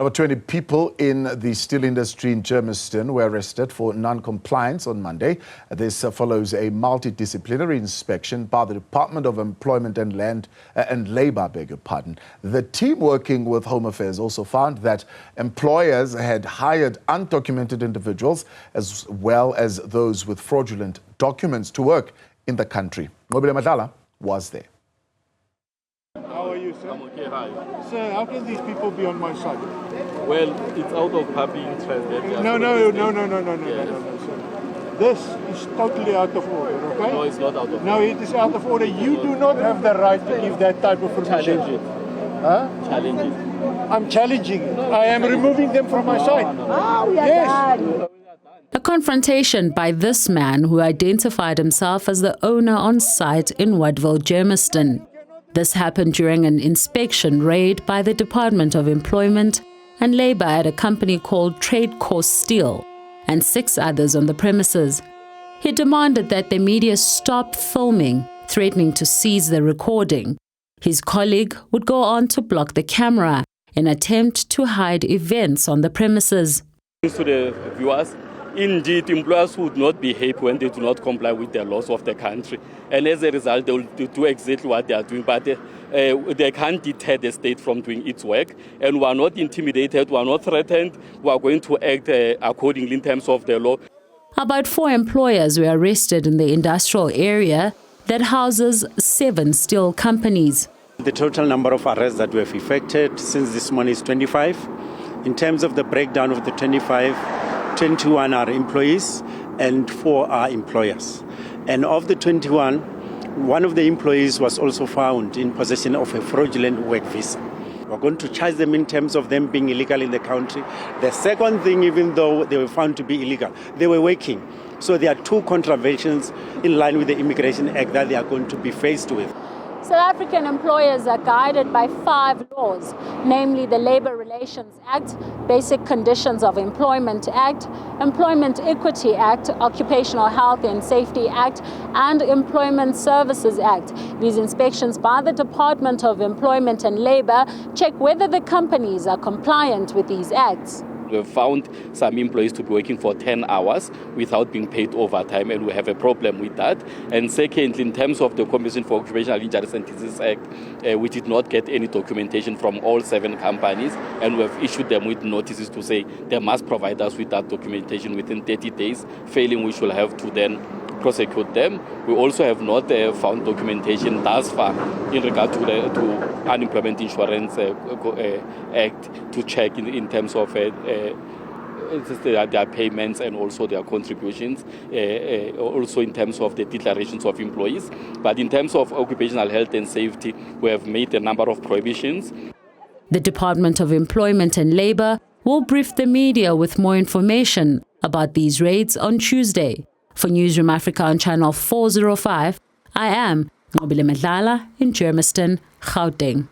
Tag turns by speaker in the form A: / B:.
A: Over 20 people in the steel industry in Germiston were arrested for non-compliance on Monday. This follows a multidisciplinary inspection by the Department of Employment and Labour, The team working with Home Affairs also found that employers had hired undocumented individuals as well as those with fraudulent documents to work in the country. Nqobile Madlala was there.
B: How are you, sir?
C: I'm okay, hi.
B: Sir, how can these people be on my side?
C: Well, it's out of public interest.
B: No, sir. This is totally out of order, okay?
C: No, it's not out of order.
B: No, it is out of order. You do not have the right to give that type of permission.
C: Challenge it.
B: Huh?
C: Challenge it.
B: I'm challenging it. I am removing them from my side. Yes.
D: A confrontation by this man who identified himself as the owner on site in Germiston. This happened during an inspection raid by the Department of Employment and Labour at a company called Trade Course Steel and 6 others on the premises. He demanded that the media stop filming, threatening to seize the recording. His colleague would go on to block the camera in an attempt to hide events on the premises.
C: To the viewers, indeed, employers would not behave when they do not comply with the laws of the country. And as a result, they will do exactly what they are doing. But they can't deter the state from doing its work. And we are not intimidated, we are not threatened. We are going to act accordingly in terms of the law.
D: About 4 employers were arrested in the industrial area that houses 7 steel companies.
E: The total number of arrests that we have effected since this morning is 25. In terms of the breakdown of the 25, 21 are employees and 4 are employers. And of the 21, one of the employees was also found in possession of a fraudulent work visa. We're going to charge them in terms of them being illegal in the country. The second thing, even though they were found to be illegal, they were working. So there are 2 contraventions in line with the Immigration Act that they are going to be faced with.
D: South African employers are guided by 5 laws, namely the Labour Relations Act, Basic Conditions of Employment Act, Employment Equity Act, Occupational Health and Safety Act, and Employment Services Act. These inspections by the Department of Employment and Labour check whether the companies are compliant with these acts.
C: We have found some employees to be working for 10 hours without being paid overtime, and we have a problem with that. And secondly, in terms of the Commission for Occupational Injuries and Diseases Act, we did not get any documentation from all 7 companies, and we have issued them with notices to say they must provide us with that documentation within 30 days, failing which we'll have to then prosecute them. We also have not found documentation thus far in regard to Unemployment Insurance Act to check in terms of their payments and also their contributions, also in terms of the declarations of employees. But in terms of occupational health and safety, we have made a number of prohibitions.
D: The Department of Employment and Labour will brief the media with more information about these raids on Tuesday. For Newzroom Afrika on Channel 405, I am Nqobile Madlala in Germiston, Gauteng.